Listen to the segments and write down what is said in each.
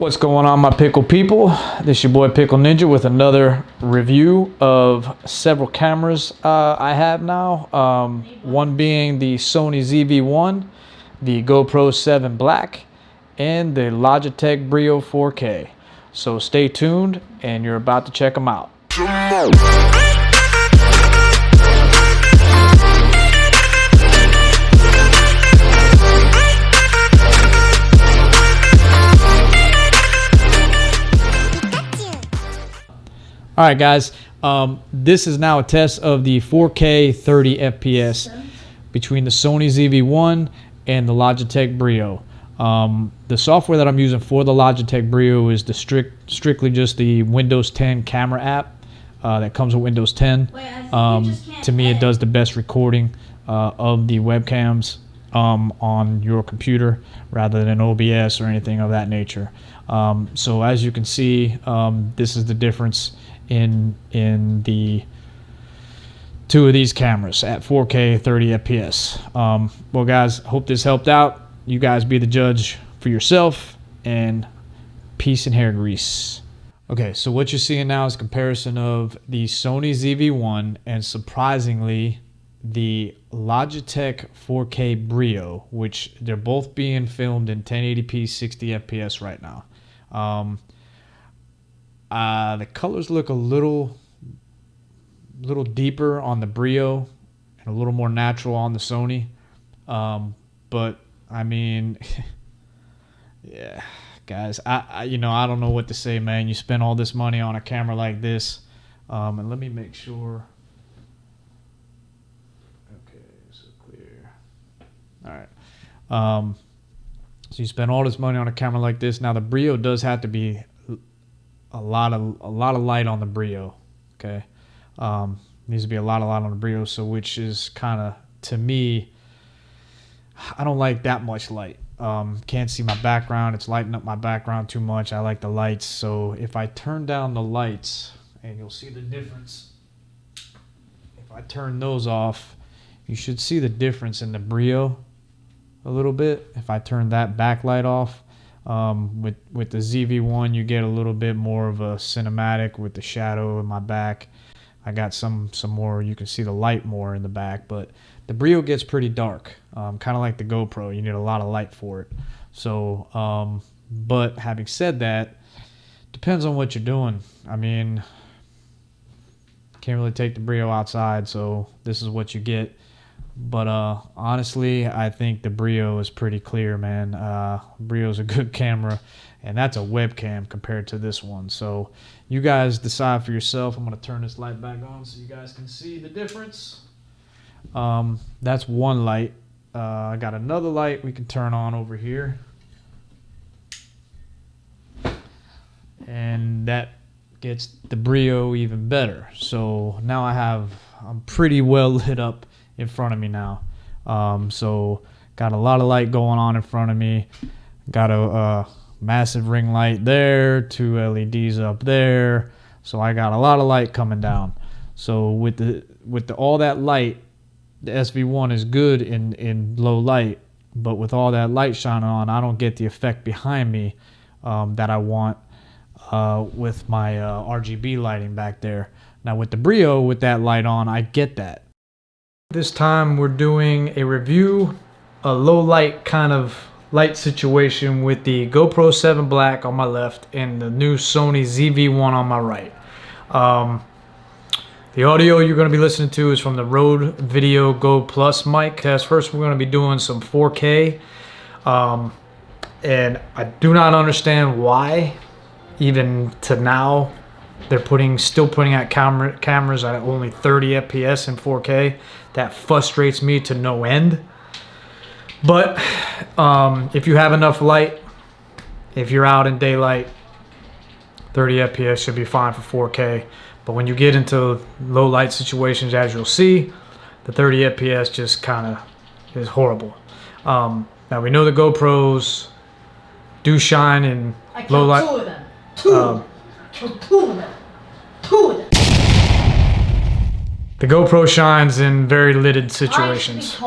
What's going on, my pickle people? This your boy Pickle Ninja with another review of several cameras I have now. One being the Sony ZV1, the GoPro 7 Black, and the Logitech Brio 4K. So stay tuned, and you're about to check them out. All right, guys, this is now a test of the 4K 30 FPS between the Sony ZV1 and the Logitech Brio. The software that I'm using for the Logitech Brio is the strictly just the Windows 10 camera app that comes with Windows 10. To me, it does the best recording of the webcams on your computer rather than OBS or anything of that nature. So as you can see, this is the difference in the two of these cameras at 4K 30 FPS. Well, guys, hope this helped out. You guys be the judge for yourself, and peace and hair grease. Okay, so what you're seeing now is a comparison of the Sony ZV1 and, surprisingly, the Logitech 4K Brio, which they're both being filmed in 1080p 60 FPS right now. The colors look a little deeper on the Brio and a little more natural on the Sony. But I mean, yeah, guys, I don't know what to say, man. You spend all this money on a camera like this, and let me make sure. Okay, so clear. All right. So you spend all this money on a camera like this. Now the Brio does have to be a lot of light on the Brio. Okay, needs to be a lot of light on the Brio. So which is kind of, to me, I don't like that much light. Can't see my background. It's lighting up my background too much. I like the lights. So if I turn down the lights, and you'll see the difference. If I turn those off, you should see the difference in the Brio a little bit. If I turn that backlight off, with the ZV1, you get a little bit more of a cinematic with the shadow in my back. I got some more, you can see the light more in the back, but the Brio gets pretty dark, kind of like the GoPro. You need a lot of light for it. So, but having said that, depends on what you're doing. I mean, can't really take the Brio outside, so this is what you get. But honestly, I think the Brio is pretty clear, man. Brio's a good camera, and that's a webcam compared to this one. So you guys decide for yourself. I'm going to turn this light back on so you guys can see the difference. That's one light. I got another light we can turn on over here. And that gets the Brio even better. So now I'm pretty well lit up in front of me now. So got a lot of light going on in front of me. Got a massive ring light there, 2 LEDs up there. So I got a lot of light coming down. So with all that light, the SV1 is good in low light, but with all that light shining on, I don't get the effect behind me that I want with my RGB lighting back there. Now with the Brio, with that light on, I get that. This time we're doing a review, a low light kind of light situation with the GoPro 7 Black on my left and the new Sony ZV1 on my right. The audio you're going to be listening to is from the Rode Video Go Plus mic test. First, we're going to be doing some 4K. And I do not understand why, even to now, they're still putting out cameras at only 30 FPS in 4K. That frustrates me to no end. But if you have enough light, if you're out in daylight, 30 FPS should be fine for 4K. But when you get into low light situations, as you'll see, the 30 FPS just kind of is horrible. Now we know the GoPros do shine in low light. Two of them. Two of them. The GoPro shines in very lighted situations.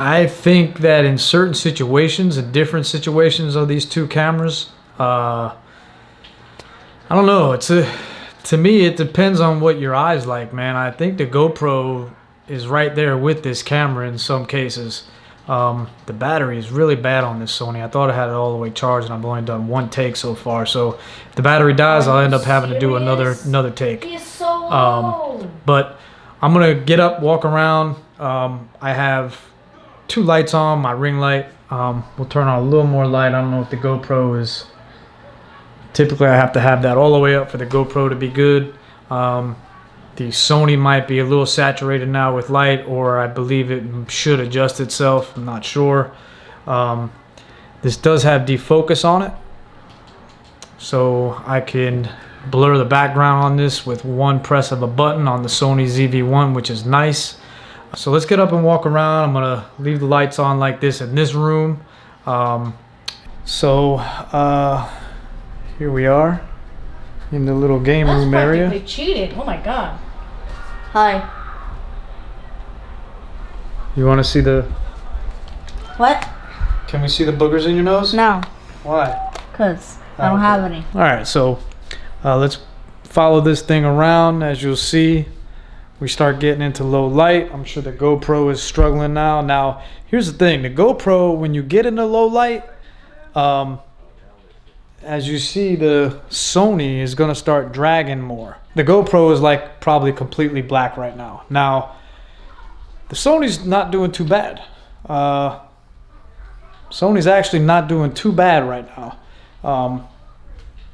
I think that in certain situations, in different situations of these two cameras, I don't know. To me, it depends on what your eyes like, man. I think the GoPro is right there with this camera in some cases. The battery is really bad on this Sony. I thought I had it all the way charged, and I've only done one take so far. So if the battery dies, I'll end up having to do another take. He's so low. But I'm gonna get up, walk around. I have 2 lights on, my ring light. We'll turn on a little more light. I don't know if the GoPro is. Typically, I have to have that all the way up for the GoPro to be good. The Sony might be a little saturated now with light, or I believe it should adjust itself. I'm not sure. This does have defocus on it, so I can blur the background on this with one press of a button on the Sony ZV1, which is nice. So let's get up and walk around. I'm gonna leave the lights on like this in this room. Here we are in the little game room area. They cheated. Oh my god. Hi. You want to see the? What? Can we see the boogers in your nose? No. Why? Cause I don't have any. All right, so let's follow this thing around. As you'll see, we start getting into low light. I'm sure the GoPro is struggling now. Now, here's the thing: the GoPro, when you get into low light, as you see, the Sony is going to start dragging more. The GoPro is like probably completely black right now. Now, the Sony's not doing too bad. Sony's actually not doing too bad right now.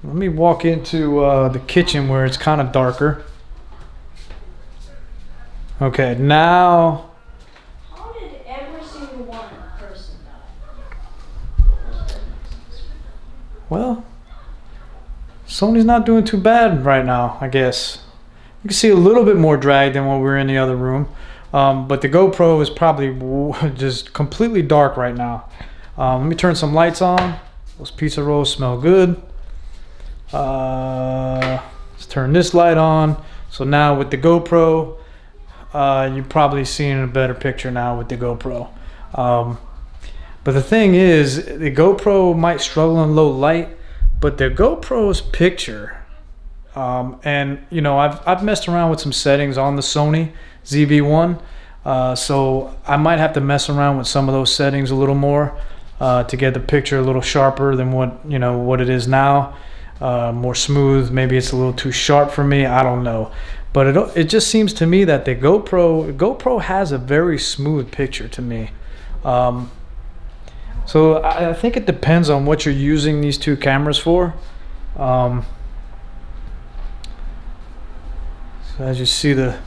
Let me walk into the kitchen where it's kind of darker. Okay, now. How did every single one person die? Well, Sony's not doing too bad right now, I guess. You can see a little bit more drag than when we were in the other room. But the GoPro is probably just completely dark right now. Let me turn some lights on. Those pizza rolls smell good. Let's turn this light on. So now with the GoPro, you're probably seeing a better picture now with the GoPro. But the thing is, the GoPro might struggle in low light, but the GoPro's picture, and you know, I've messed around with some settings on the Sony ZV1, so I might have to mess around with some of those settings a little more to get the picture a little sharper than what it is now, more smooth. Maybe it's a little too sharp for me. I don't know. But it just seems to me that the GoPro has a very smooth picture to me. So I think it depends on what you're using these two cameras for. So as you see, the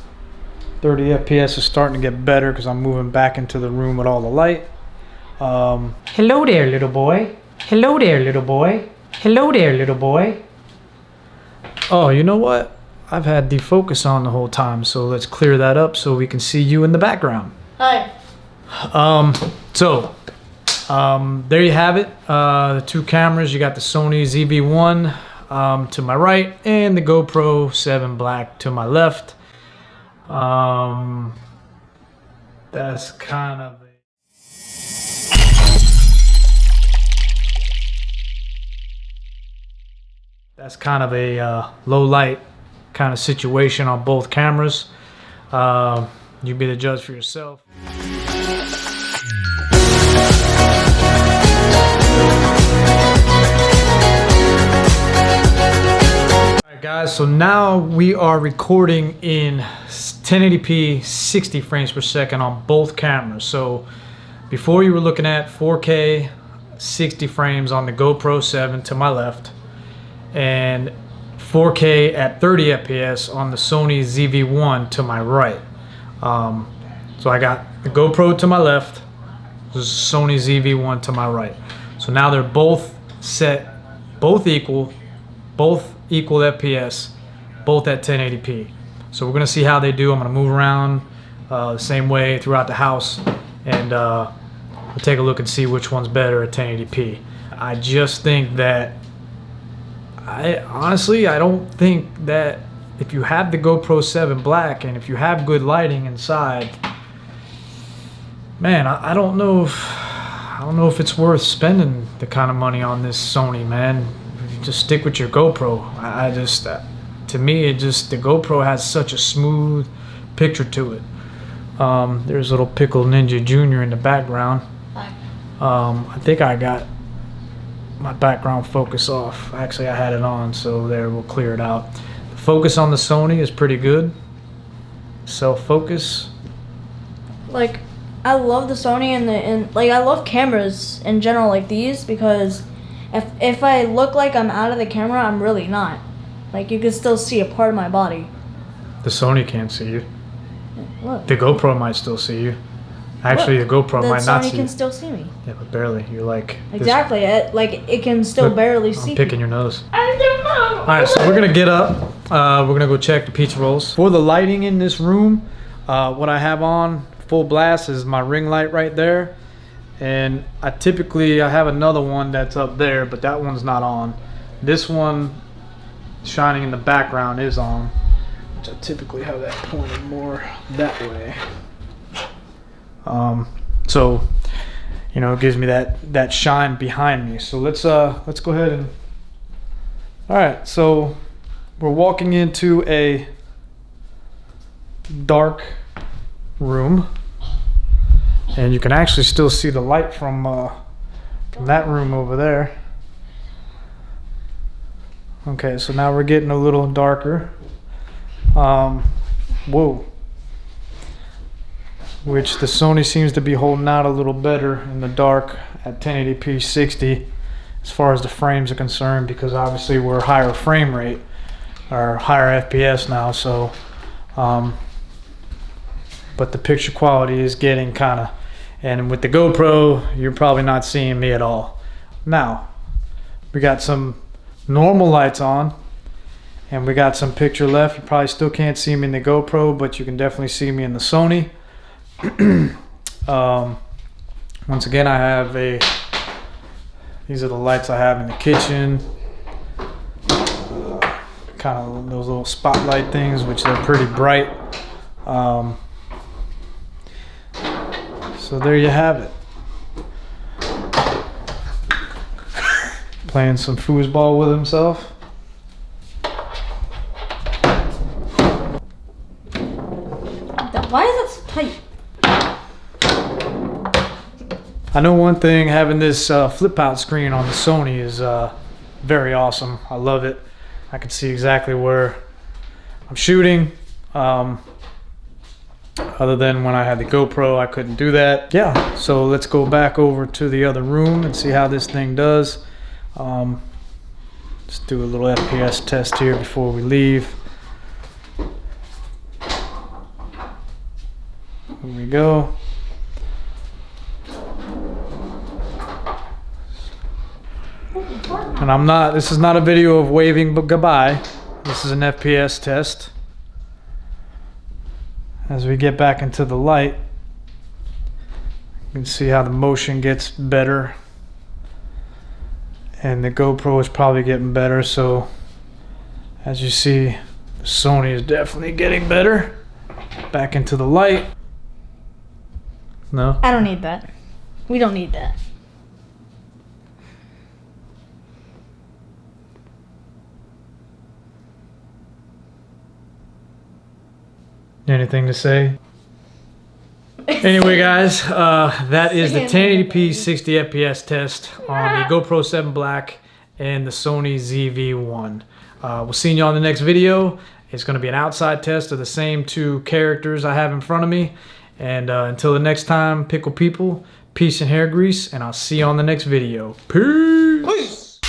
30 FPS is starting to get better because I'm moving back into the room with all the light. Hello there, little boy. Hello there, little boy. Hello there, little boy. Oh, you know what? I've had defocus on the whole time, so let's clear that up so we can see you in the background. Hi. There you have it. The two cameras. You got the Sony ZV1 to my right and the GoPro 7 Black to my left. That's kind of a low light kind of situation on both cameras. You be the judge for yourself. Alright guys, so now we are recording in 1080p 60 frames per second on both cameras. So before you were looking at 4K 60 frames on the GoPro 7 to my left, and 4K at 30 FPS on the Sony ZV1 to my right. So I got the GoPro to my left, the Sony ZV1 to my right. So now they're both set, both equal FPS, both at 1080p. So we're gonna see how they do. I'm gonna move around the same way throughout the house, and we'll take a look and see which one's better at 1080p. I just think that I don't think that if you have the GoPro 7 Black and if you have good lighting inside, man, I don't know if it's worth spending the kind of money on this Sony, man. Just stick with your GoPro. I just, to me, the GoPro has such a smooth picture to it. There's little Pickle Ninja Jr. in the background. Hi. I think I got my background focus off. Actually, I had it on, so there, we'll clear it out. The focus on the Sony is pretty good. Self-focus. Like, I love the Sony and like I love cameras in general like these because if I look like I'm out of the camera, I'm really not. Like you can still see a part of my body. The Sony can't see you. Look. The GoPro might still see you. Actually, Look, the GoPro might not The see Sony you. can still see me. Yeah, but barely. You're like this. Exactly. It can still Look, barely see I'm picking me. your nose. I don't know. All right, so we're gonna get up. We're gonna go check the pizza rolls. For the lighting in this room, what I have on full blast is my ring light right there, and I have another one that's up there, but that one's not on. This one shining in the background is on, which I typically have that pointed more that way. So you know, it gives me that shine behind me. So let's go ahead and, all right, so we're walking into a dark room, and you can actually still see the light from that room over there. Okay, so now we're getting a little darker. Whoa. Which the Sony seems to be holding out a little better in the dark at 1080p 60 as far as the frames are concerned, because obviously we're higher frame rate or higher FPS now, so but the picture quality is getting kind of, and with the GoPro you're probably not seeing me at all. Now we got some normal lights on and we got some picture left. You probably still can't see me in the GoPro, but you can definitely see me in the Sony. Once again, I have these are the lights I have in the kitchen, kind of those little spotlight things, which are pretty bright. So there you have it. Playing some foosball with himself. Why is that so tight? I know one thing, having this flip out screen on the Sony is very awesome. I love it. I can see exactly where I'm shooting. Other than when I had the GoPro, I couldn't do that. Yeah, so let's go back over to the other room and see how this thing does. Let's do a little FPS test here before we leave. Here we go. And this is not a video of waving goodbye. This is an FPS test. As we get back into the light, you can see how the motion gets better. And the GoPro is probably getting better, so as you see, the Sony is definitely getting better. Back into the light. No? I don't need that. We don't need that. Anything to say? Anyway, guys, that is the 1080p 60 FPS test on the GoPro 7 Black and the Sony ZV1. We'll see you on the next video. It's going to be an outside test of the same two characters I have in front of me. And until the next time, pickle people, peace and hair grease, and I'll see you on the next video. Peace!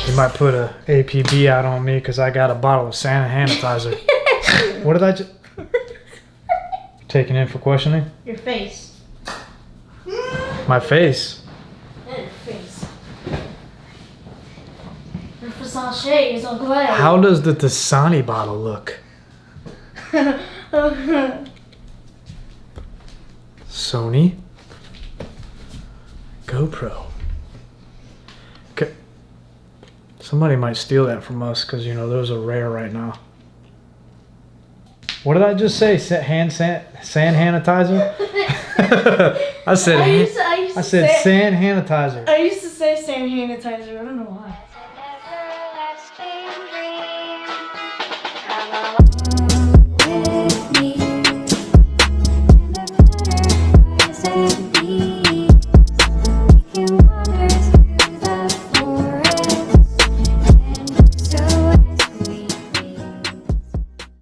You might put a APB out on me because I got a bottle of sanitizer. What did I just... Taking in for questioning? Your face. My face? Yeah, your face. Your Versace is on fire. How does the Dasani bottle look? Sony? GoPro. Okay. Somebody might steal that from us because, you know, those are rare right now. What did I just say? Hand sand sanitizer? I said I used to sand say, sanitizer. I used to say sand sanitizer. I don't know why.